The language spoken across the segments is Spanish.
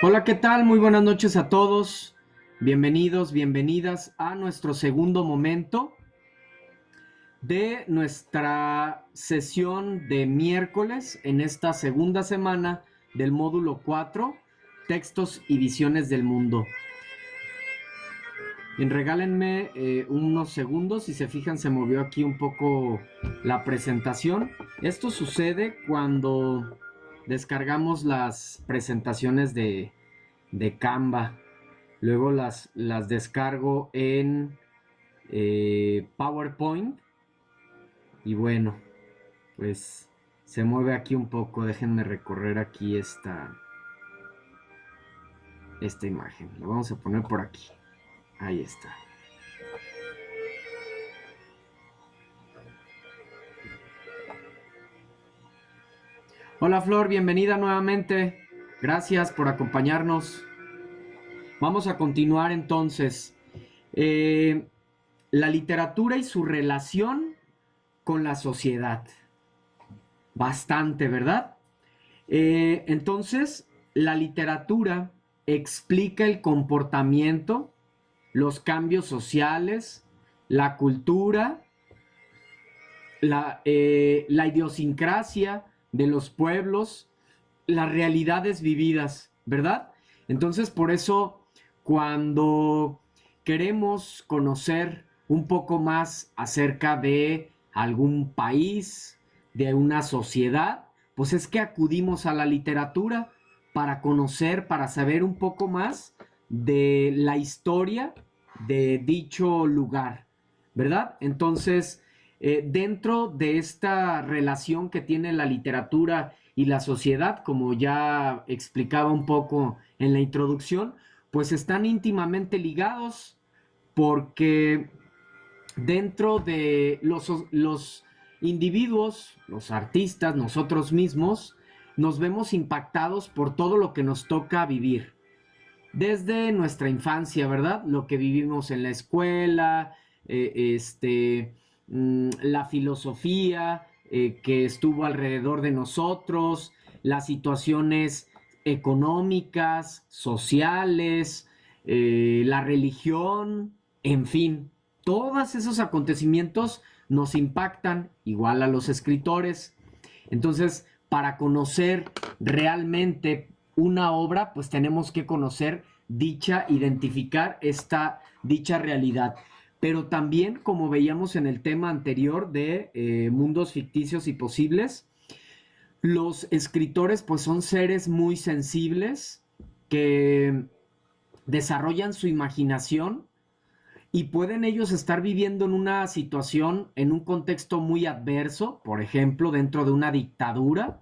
Hola, ¿qué tal? Muy buenas noches a todos. Bienvenidos, bienvenidas a nuestro segundo momento de nuestra sesión de miércoles en esta segunda semana del módulo 4, Textos y Visiones del Mundo. Regálenme unos segundos. Si se fijan, se movió aquí un poco la presentación. Esto sucede cuando descargamos las presentaciones de Canva. Luego las descargo en PowerPoint. Y bueno, pues se mueve aquí un poco. Déjenme recorrer aquí esta imagen. La vamos a poner por aquí. Ahí está. Hola Flor, bienvenida nuevamente. Gracias por acompañarnos. Vamos a continuar entonces. La literatura y su relación con la sociedad. Bastante, ¿verdad? Entonces, la literatura explica el comportamiento, los cambios sociales, la cultura, la idiosincrasia de los pueblos, las realidades vividas, ¿verdad? Entonces, por eso, cuando queremos conocer un poco más acerca de algún país, de una sociedad, pues es que acudimos a la literatura para conocer, para saber un poco más de la historia de dicho lugar, ¿verdad? Entonces, dentro de esta relación que tiene la literatura y la sociedad, como ya explicaba un poco en la introducción, pues están íntimamente ligados porque dentro de los individuos, los artistas, nosotros mismos, nos vemos impactados por todo lo que nos toca vivir. Desde nuestra infancia, ¿verdad? Lo que vivimos en la escuela, la filosofía que estuvo alrededor de nosotros, las situaciones económicas, sociales, la religión, en fin, todos esos acontecimientos nos impactan igual a los escritores. Entonces, para conocer realmente una obra, pues tenemos que conocer identificar dicha realidad. Pero también, como veíamos en el tema anterior de mundos ficticios y posibles, los escritores pues son seres muy sensibles que desarrollan su imaginación y pueden ellos estar viviendo en una situación, en un contexto muy adverso, por ejemplo, dentro de una dictadura,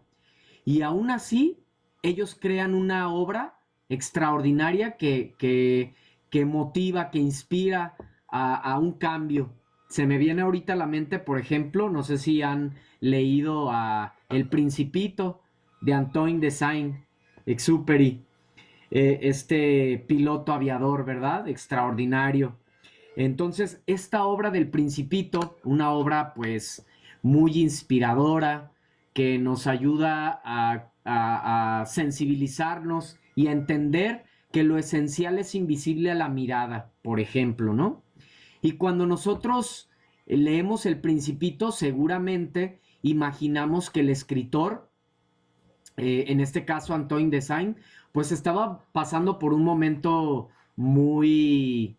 y aún así ellos crean una obra extraordinaria que motiva, que inspira a un cambio. Se me viene ahorita a la mente, por ejemplo, no sé si han leído a El Principito de Antoine de Saint-Exupéry, este piloto aviador, ¿verdad? Extraordinario. Entonces, esta obra del Principito, una obra pues muy inspiradora, que nos ayuda a sensibilizarnos y a entender que lo esencial es invisible a la mirada, por ejemplo, ¿no? Y cuando nosotros leemos El Principito, seguramente imaginamos que el escritor, en este caso Antoine de Saint, pues estaba pasando por un momento muy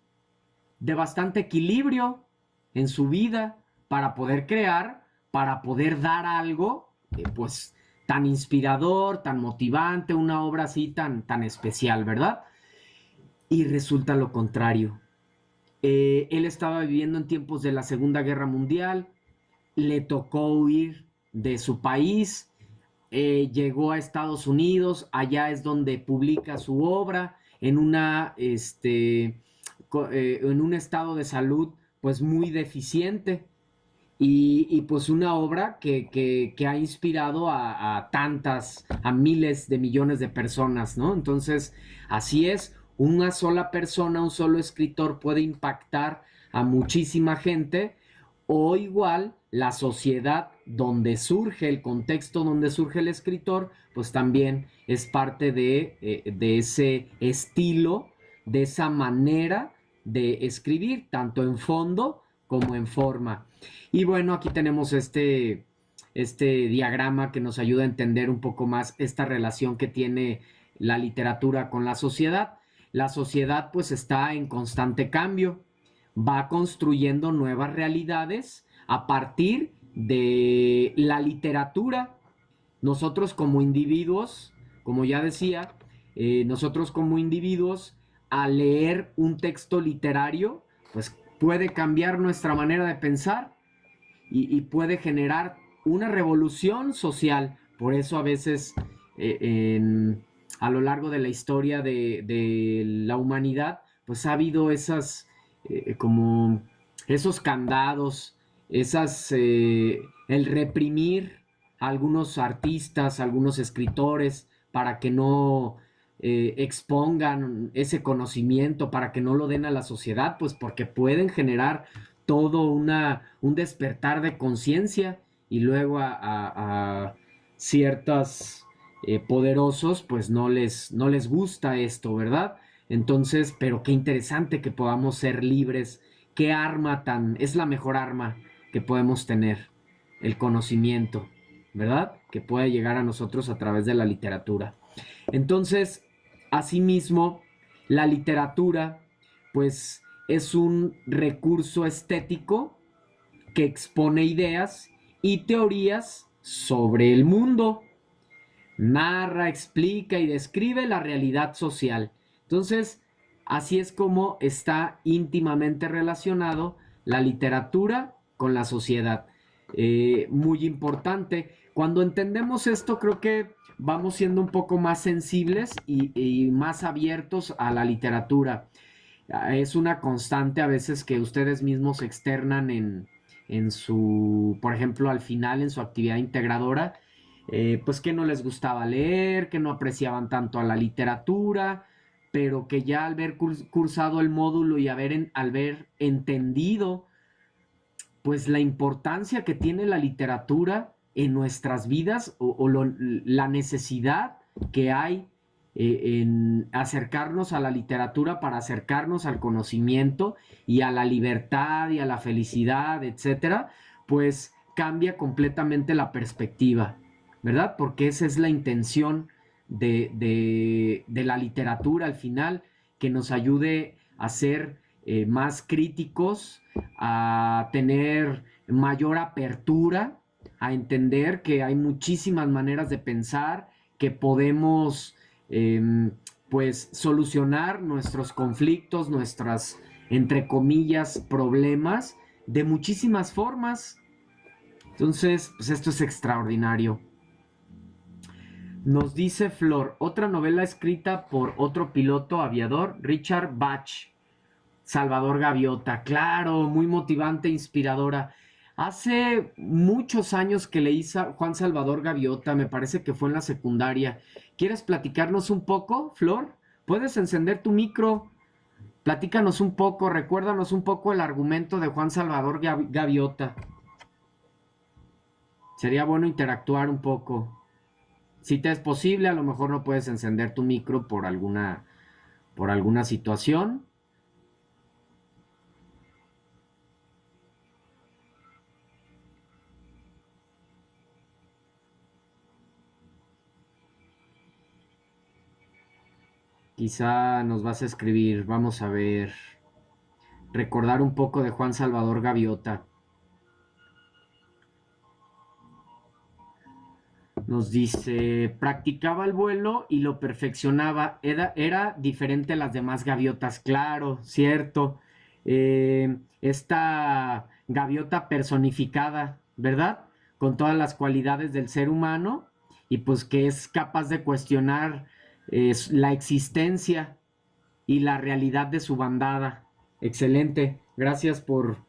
de bastante equilibrio en su vida para poder crear, para poder dar algo, pues tan inspirador, tan motivante, una obra así tan especial, ¿verdad? Y resulta lo contrario. Él estaba viviendo en tiempos de la Segunda Guerra Mundial, le tocó huir de su país, llegó a Estados Unidos, allá es donde publica su obra en un estado de salud pues muy deficiente pues una obra que ha inspirado a miles de millones de personas, ¿no? Entonces, así es, una sola persona, un solo escritor puede impactar a muchísima gente o igual la sociedad donde surge, el contexto donde surge el escritor, pues también es parte de ese estilo, de esa manera de escribir, tanto en fondo como en forma. Y bueno, aquí tenemos este diagrama que nos ayuda a entender un poco más esta relación que tiene la literatura con la sociedad. La sociedad pues está en constante cambio, va construyendo nuevas realidades a partir de la literatura. Nosotros como individuos, como ya decía, nosotros como individuos, al leer un texto literario, pues puede cambiar nuestra manera de pensar y puede generar una revolución social. Por eso a veces a lo largo de la historia de la humanidad, pues ha habido como esos candados, el reprimir a algunos artistas, a algunos escritores, para que no expongan ese conocimiento, para que no lo den a la sociedad, pues porque pueden generar todo un despertar de conciencia y luego a ciertos poderosos pues no les gusta esto, ¿verdad? Entonces, pero qué interesante que podamos ser libres. ¿Qué arma es la mejor arma que podemos tener? El conocimiento, ¿verdad? Que puede llegar a nosotros a través de la literatura. Entonces, asimismo, la literatura, pues, es un recurso estético que expone ideas y teorías sobre el mundo. Narra, explica y describe la realidad social. Entonces, así es como está íntimamente relacionado la literatura con la sociedad. Muy importante. Cuando entendemos esto, creo que vamos siendo un poco más sensibles y más abiertos a la literatura. Es una constante a veces que ustedes mismos externan en su, por ejemplo, al final en su actividad integradora, pues que no les gustaba leer, que no apreciaban tanto a la literatura, pero que ya al ver cursado el módulo y al ver entendido pues la importancia que tiene la literatura en nuestras vidas la necesidad que hay en acercarnos a la literatura para acercarnos al conocimiento y a la libertad y a la felicidad, etcétera, pues cambia completamente la perspectiva, ¿verdad? Porque esa es la intención de la literatura al final, que nos ayude a ser más críticos, a tener mayor apertura, a entender que hay muchísimas maneras de pensar, que podemos pues solucionar nuestros conflictos, nuestras, entre comillas, problemas de muchísimas formas. Entonces, pues esto es extraordinario. Nos dice Flor, otra novela escrita por otro piloto aviador, Richard Bach, Salvador Gaviota. Claro, muy motivante, inspiradora. Hace muchos años que leí Juan Salvador Gaviota, me parece que fue en la secundaria. ¿Quieres platicarnos un poco, Flor? Puedes encender tu micro. Platícanos un poco, recuérdanos un poco el argumento de Juan Salvador Gaviota. Sería bueno interactuar un poco. Si te es posible, a lo mejor no puedes encender tu micro por alguna situación. Quizá nos vas a escribir, vamos a ver, recordar un poco de Juan Salvador Gaviota. Nos dice, practicaba el vuelo y lo perfeccionaba. Era diferente a las demás gaviotas, claro, cierto. Esta gaviota personificada, ¿verdad? Con todas las cualidades del ser humano y pues que es capaz de cuestionar la existencia y la realidad de su bandada. Excelente. Gracias por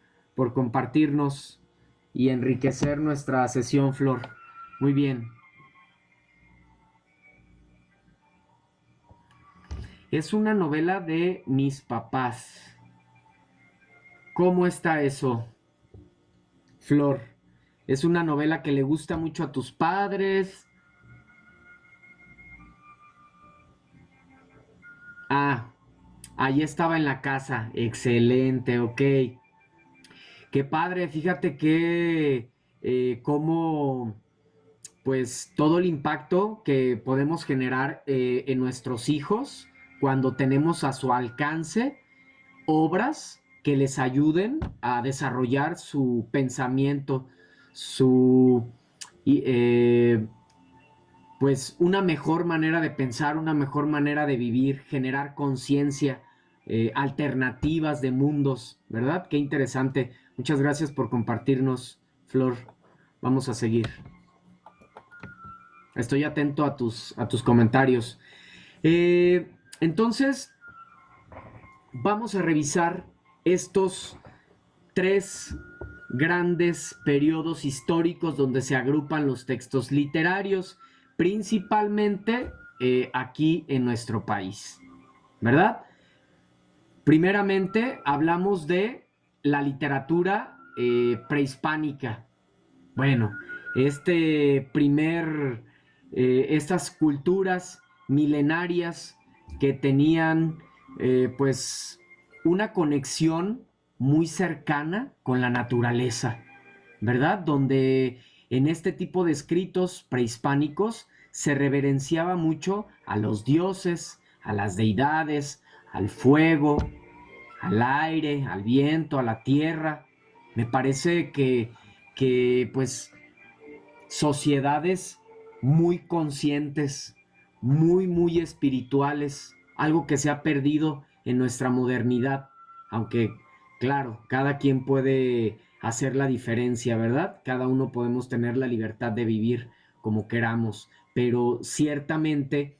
compartirnos y enriquecer nuestra sesión, Flor. Muy bien. Es una novela de mis papás. ¿Cómo está eso? Flor? ¿Es una novela que le gusta mucho a tus padres? Ah, ahí estaba en la casa. Excelente, ok. Qué padre, fíjate que cómo pues todo el impacto que podemos generar en nuestros hijos cuando tenemos a su alcance obras que les ayuden a desarrollar su pensamiento, su pues una mejor manera de pensar, una mejor manera de vivir, generar conciencia, alternativas de mundos, ¿verdad? Qué interesante. Muchas gracias por compartirnos, Flor. Vamos a seguir. Estoy atento a tus comentarios. Entonces, vamos a revisar estos tres grandes periodos históricos donde se agrupan los textos literarios, principalmente aquí en nuestro país, ¿verdad? Primeramente hablamos de la literatura prehispánica. Bueno, estas culturas milenarias que tenían pues una conexión muy cercana con la naturaleza, ¿verdad? Donde en este tipo de escritos prehispánicos se reverenciaba mucho a los dioses, a las deidades, al fuego, al aire, al viento, a la tierra. Me parece que pues sociedades muy conscientes, muy espirituales, algo que se ha perdido en nuestra modernidad, aunque claro, cada quien puede hacer la diferencia, ¿verdad? Cada uno podemos tener la libertad de vivir como queramos, pero ciertamente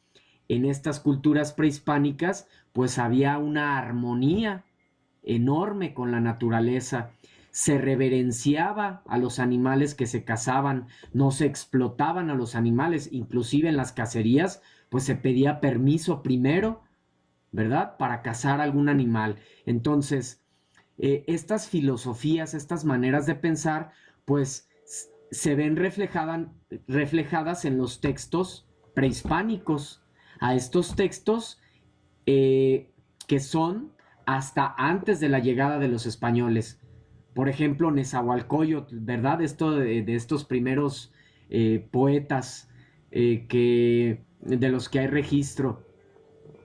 en estas culturas prehispánicas pues había una armonía enorme con la naturaleza, se reverenciaba a los animales que se cazaban, no se explotaban a los animales, inclusive en las cacerías, pues se pedía permiso primero, ¿verdad? Para cazar algún animal. Entonces, estas filosofías, estas maneras de pensar, pues se ven reflejadas en los textos prehispánicos. A estos textos que son hasta antes de la llegada de los españoles. Por ejemplo, Nezahualcóyotl, ¿verdad? De estos primeros poetas de los que hay registro.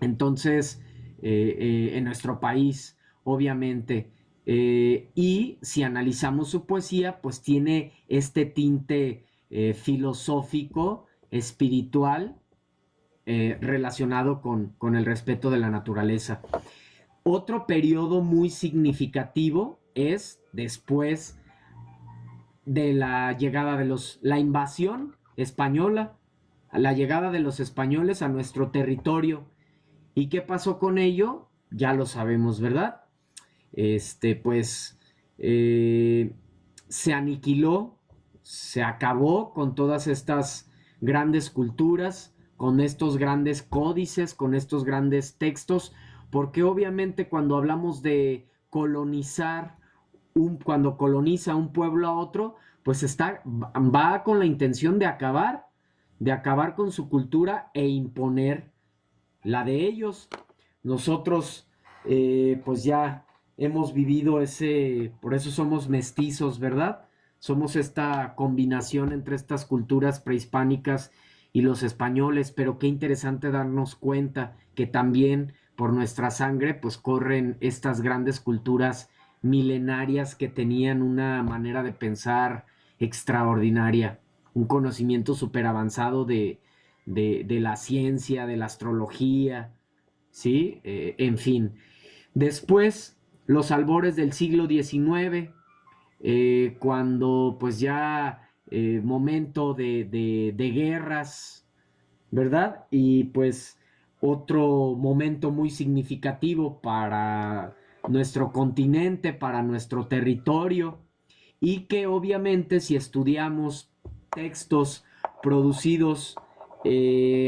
Entonces, en nuestro país, obviamente. Y si analizamos su poesía, pues tiene este tinte filosófico, espiritual, relacionado con el respeto de la naturaleza. Otro periodo muy significativo es después de la invasión española, la llegada de los españoles a nuestro territorio. ¿Y qué pasó con ello? Ya lo sabemos, ¿verdad? Pues se aniquiló, se acabó con todas estas grandes culturas, con estos grandes códices, con estos grandes textos, porque obviamente cuando hablamos de colonizar, cuando coloniza un pueblo a otro, pues va con la intención de acabar con su cultura e imponer la de ellos. Nosotros, pues ya hemos vivido por eso somos mestizos, ¿verdad? Somos esta combinación entre estas culturas prehispánicas y los españoles, pero qué interesante darnos cuenta que también por nuestra sangre, pues corren estas grandes culturas milenarias que tenían una manera de pensar extraordinaria, un conocimiento súper avanzado de la ciencia, de la astrología, ¿sí? En fin. Después, los albores del siglo XIX, cuando pues ya momento de guerras, ¿verdad? Y pues otro momento muy significativo para nuestro continente, para nuestro territorio, y que obviamente si estudiamos textos producidos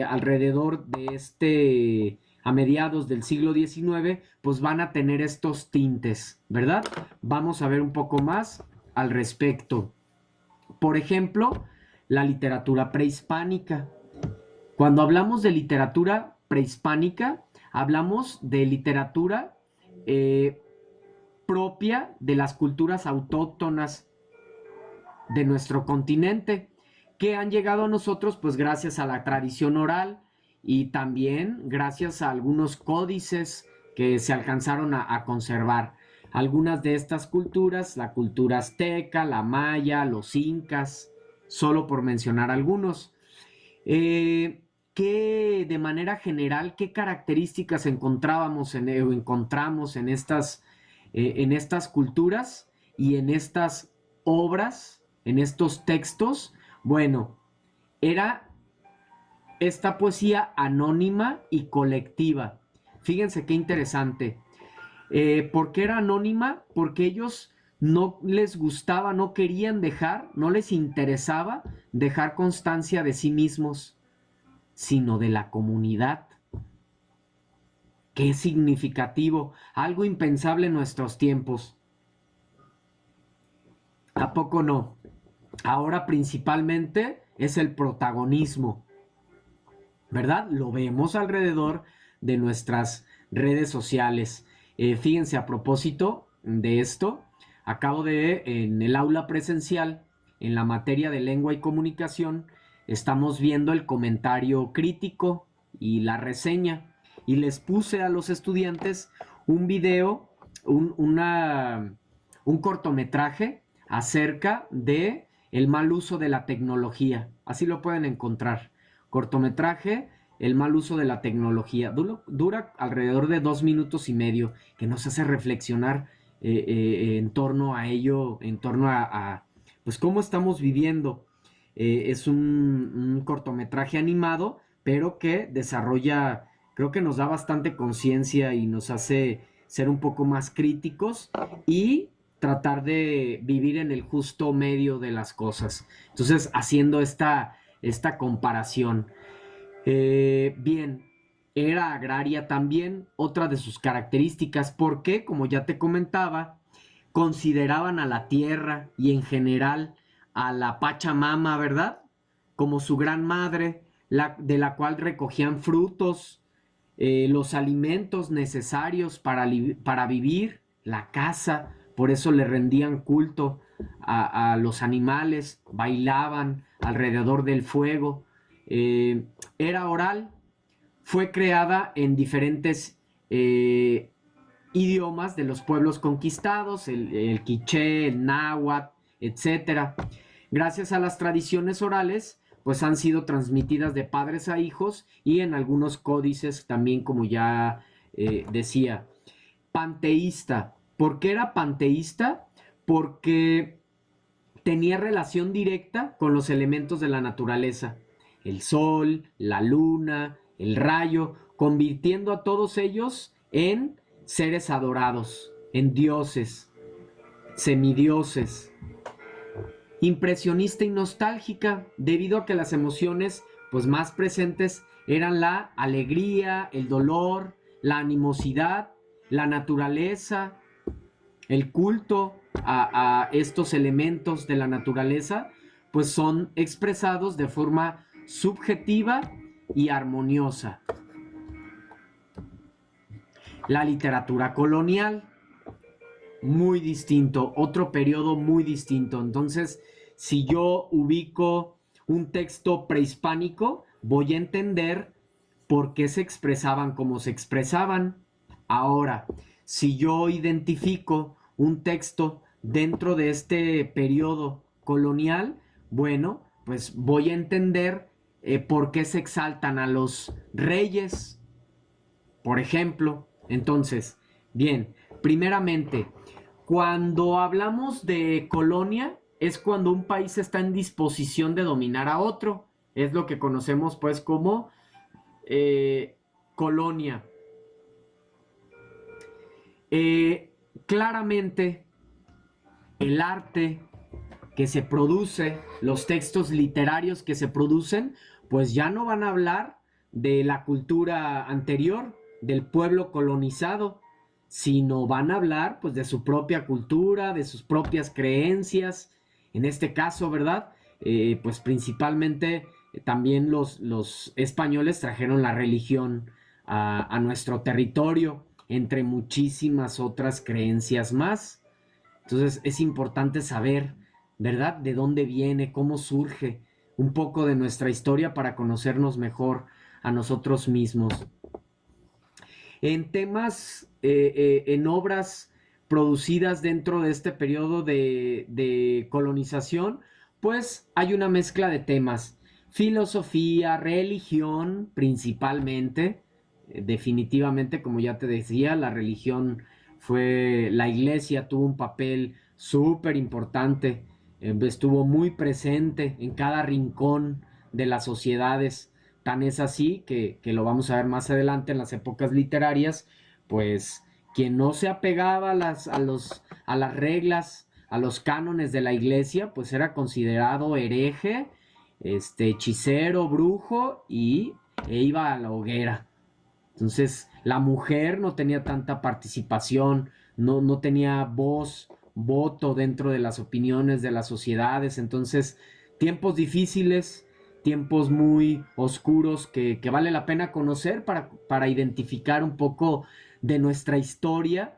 alrededor de a mediados del siglo XIX, pues van a tener estos tintes, ¿verdad? Vamos a ver un poco más al respecto. Por ejemplo, la literatura prehispánica. Cuando hablamos de literatura prehispánica, hablamos de literatura propia de las culturas autóctonas de nuestro continente, que han llegado a nosotros pues gracias a la tradición oral y también gracias a algunos códices que se alcanzaron a conservar. Algunas de estas culturas, la cultura azteca, la maya, los incas, solo por mencionar algunos. ¿Qué de manera general, qué características encontramos en estas culturas y en estas obras, en estos textos? Bueno, era esta poesía anónima y colectiva. Fíjense qué interesante. ¿Por qué era anónima? Porque ellos no les gustaba, no querían dejar, no les interesaba dejar constancia de sí mismos, sino de la comunidad. Qué significativo, algo impensable en nuestros tiempos. ¿A poco no? Ahora principalmente es el protagonismo, ¿verdad? Lo vemos alrededor de nuestras redes sociales. Fíjense, a propósito de esto, en el aula presencial, en la materia de lengua y comunicación, estamos viendo el comentario crítico y la reseña. Y les puse a los estudiantes un video, un cortometraje acerca de el mal uso de la tecnología. Así lo pueden encontrar. Cortometraje, el mal uso de la tecnología. Dura alrededor de 2 minutos y medio, que nos hace reflexionar en torno a ello, en torno pues cómo estamos viviendo. Es un cortometraje animado, pero que desarrolla, creo que nos da bastante conciencia y nos hace ser un poco más críticos y tratar de vivir en el justo medio de las cosas. Entonces, haciendo esta comparación. Bien, era agraria también, otra de sus características, porque, como ya te comentaba, consideraban a la tierra y en general a la Pachamama, ¿verdad? Como su gran madre, de la cual recogían frutos, los alimentos necesarios para vivir, la casa, por eso le rendían culto a los animales, bailaban alrededor del fuego. Era oral, fue creada en diferentes idiomas de los pueblos conquistados, el quiché, el náhuatl, etcétera. Gracias a las tradiciones orales, pues han sido transmitidas de padres a hijos y en algunos códices también, como ya decía. Panteísta. ¿Por qué era panteísta? Porque tenía relación directa con los elementos de la naturaleza. El sol, la luna, el rayo, convirtiendo a todos ellos en seres adorados, en dioses, semidioses. Impresionista y nostálgica, debido a que las emociones pues más presentes eran la alegría, el dolor, la animosidad, la naturaleza, el culto a estos elementos de la naturaleza, pues son expresados de forma subjetiva y armoniosa. La literatura colonial, muy distinto, otro periodo muy distinto. Entonces, si yo ubico un texto prehispánico, voy a entender por qué se expresaban como se expresaban. Ahora, si yo identifico un texto dentro de este periodo colonial, bueno, pues voy a entender por qué se exaltan a los reyes, por ejemplo. Entonces, bien, primeramente, cuando hablamos de colonia, es cuando un país está en disposición de dominar a otro. Es lo que conocemos pues como colonia. Claramente, el arte que se produce, los textos literarios que se producen, pues ya no van a hablar de la cultura anterior, del pueblo colonizado, sino van a hablar pues de su propia cultura, de sus propias creencias, en este caso, ¿verdad? Pues principalmente también los españoles trajeron la religión a nuestro territorio, entre muchísimas otras creencias más. Entonces es importante saber, ¿verdad?, de dónde viene, cómo surge un poco de nuestra historia para conocernos mejor a nosotros mismos. En temas, en obras producidas dentro de este periodo de colonización, pues hay una mezcla de temas. Filosofía, religión, principalmente. Definitivamente, como ya te decía, la religión la iglesia tuvo un papel súper importante, estuvo muy presente en cada rincón de las sociedades. Tan es así que lo vamos a ver más adelante en las épocas literarias, pues quien no se apegaba a las reglas, a los cánones de la iglesia, pues era considerado hereje, hechicero, brujo e iba a la hoguera. Entonces, la mujer no tenía tanta participación, no tenía voz, voto dentro de las opiniones de las sociedades. Entonces, tiempos difíciles, tiempos muy oscuros que vale la pena conocer para identificar un poco de nuestra historia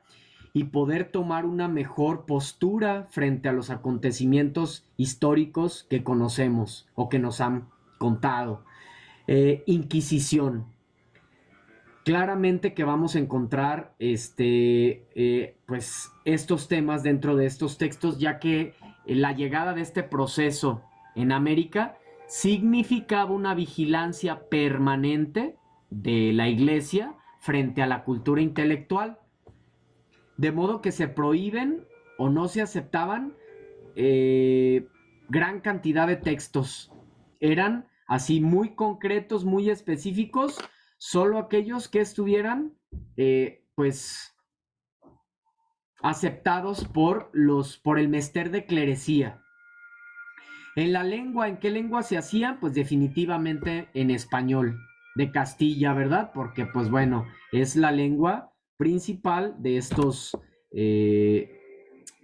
y poder tomar una mejor postura frente a los acontecimientos históricos que conocemos o que nos han contado. Inquisición. Claramente que vamos a encontrar pues estos temas dentro de estos textos, ya que la llegada de este proceso en América significaba una vigilancia permanente de la iglesia frente a la cultura intelectual, de modo que se prohíben o no se aceptaban gran cantidad de textos. Eran así muy concretos, muy específicos, solo aquellos que estuvieran pues aceptados por el mester de clerecía. En la lengua, ¿en qué lengua se hacía? Pues definitivamente en español, de Castilla, ¿verdad? Porque pues bueno, es la lengua principal de estos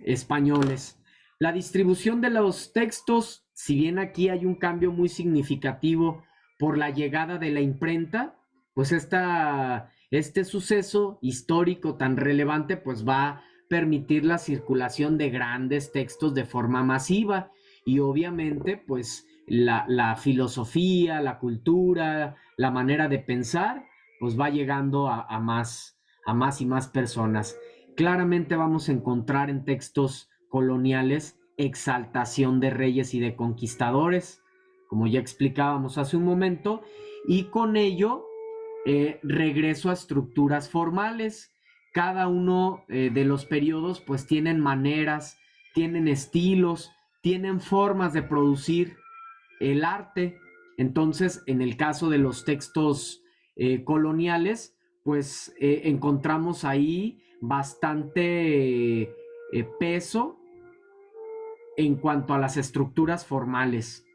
españoles. La distribución de los textos, si bien aquí hay un cambio muy significativo por la llegada de la imprenta, pues este suceso histórico tan relevante pues va a permitir la circulación de grandes textos de forma masiva y obviamente pues la filosofía, la cultura, la manera de pensar pues va llegando a más y más personas. Claramente vamos a encontrar en textos coloniales exaltación de reyes y de conquistadores, como ya explicábamos hace un momento, y con ello regreso a estructuras formales. Cada uno de los periodos pues tienen maneras, tienen estilos, tienen formas de producir el arte. Entonces, en el caso de los textos coloniales, pues encontramos ahí bastante peso en cuanto a las estructuras formales.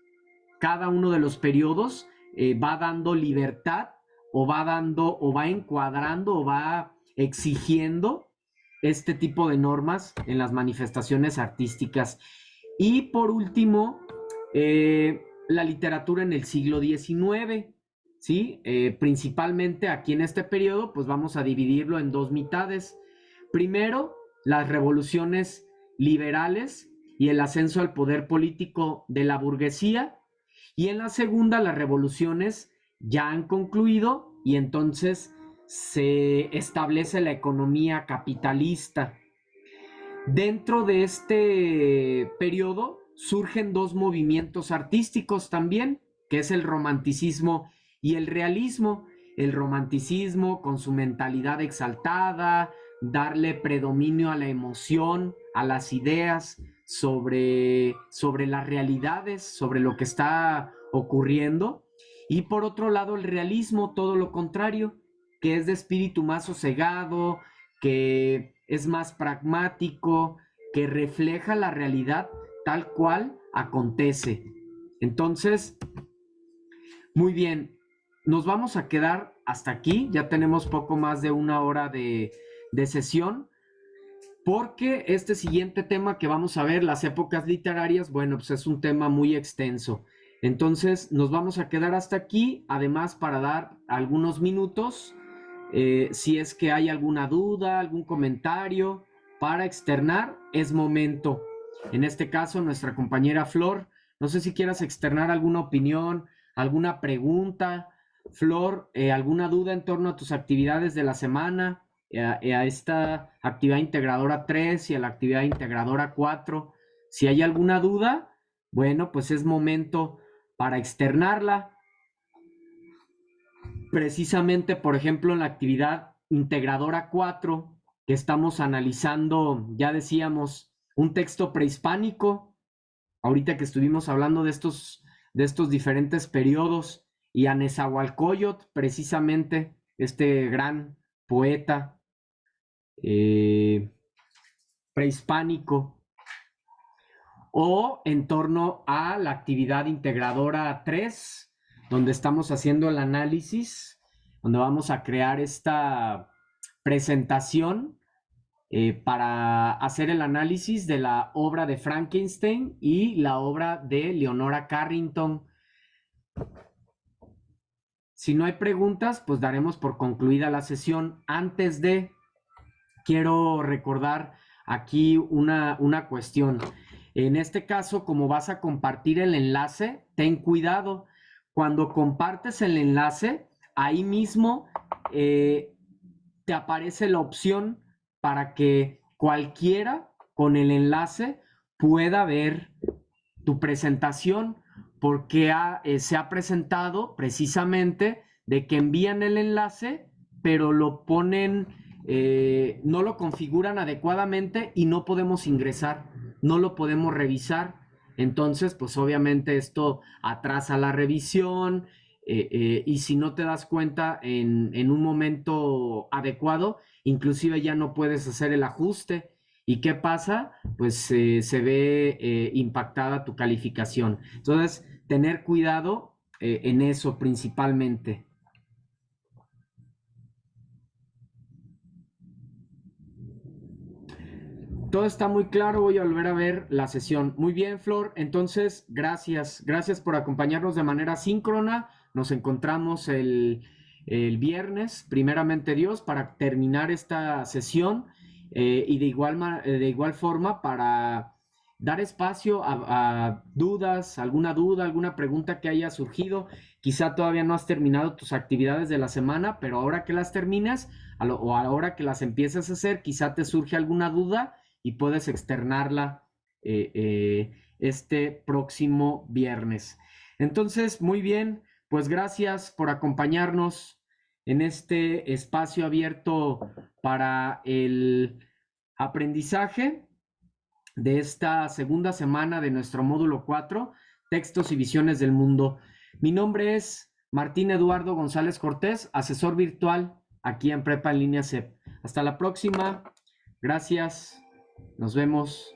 Cada uno de los periodos va dando libertad o va encuadrando o va exigiendo este tipo de normas en las manifestaciones artísticas. Y por último, la literatura en el siglo XIX, ¿sí? Principalmente aquí en este periodo, pues vamos a dividirlo en dos mitades. Primero, las revoluciones liberales y el ascenso al poder político de la burguesía, y en la segunda, las revoluciones ya han concluido y entonces se establece la economía capitalista. Dentro de este periodo surgen dos movimientos artísticos también, que es el romanticismo y el realismo. El romanticismo con su mentalidad exaltada, darle predominio a la emoción, a las ideas sobre las realidades, sobre lo que está ocurriendo. Y por otro lado, el realismo, todo lo contrario, que es de espíritu más sosegado, que es más pragmático, que refleja la realidad tal cual acontece. Entonces, muy bien, nos vamos a quedar hasta aquí, ya tenemos poco más de una hora de sesión, porque este siguiente tema que vamos a ver, las épocas literarias, bueno, pues es un tema muy extenso. Entonces nos vamos a quedar hasta aquí, además para dar algunos minutos, si es que hay alguna duda, algún comentario para externar, es momento. En este caso, nuestra compañera Flor, no sé si quieras externar alguna opinión, alguna pregunta. Flor, ¿alguna duda en torno a tus actividades de la semana? A esta actividad integradora 3 y a la actividad integradora 4. Si hay alguna duda, bueno, pues es momento para externarla. Precisamente, por ejemplo, en la actividad integradora 4, que estamos analizando, ya decíamos, un texto prehispánico, ahorita que estuvimos hablando de estos diferentes periodos, y a Nezahualcóyotl, precisamente, este gran poeta prehispánico, o en torno a la actividad integradora 3, donde estamos haciendo el análisis, donde vamos a crear esta presentación para hacer el análisis de la obra de Frankenstein y la obra de Leonora Carrington. Si no hay preguntas, pues daremos por concluida la sesión. Antes de, quiero recordar aquí una cuestión. En este caso, como vas a compartir el enlace, ten cuidado. Cuando compartes el enlace, ahí mismo te aparece la opción para que cualquiera con el enlace pueda ver tu presentación, porque se ha presentado precisamente de que envían el enlace, pero lo ponen, no lo configuran adecuadamente y no podemos ingresar, no lo podemos revisar. Entonces, pues obviamente esto atrasa la revisión, y si no te das cuenta en un momento adecuado, inclusive ya no puedes hacer el ajuste. ¿Y qué pasa? Pues se ve impactada tu calificación. Entonces, tener cuidado en eso principalmente. Todo está muy claro, voy a volver a ver la sesión. Muy bien, Flor. Entonces, gracias. Gracias por acompañarnos de manera síncrona. Nos encontramos el viernes, primeramente Dios, para terminar esta sesión, y de igual forma para dar espacio a dudas, alguna pregunta que haya surgido. Quizá todavía no has terminado tus actividades de la semana, pero ahora que las termines o ahora que las empieces a hacer, quizá te surge alguna duda y puedes externarla este próximo viernes. Entonces, muy bien, pues gracias por acompañarnos en este espacio abierto para el aprendizaje de esta segunda semana de nuestro módulo 4, Textos y Visiones del Mundo. Mi nombre es Martín Eduardo González Cortés, asesor virtual aquí en Prepa en Línea CEP. Hasta la próxima. Gracias. Nos vemos.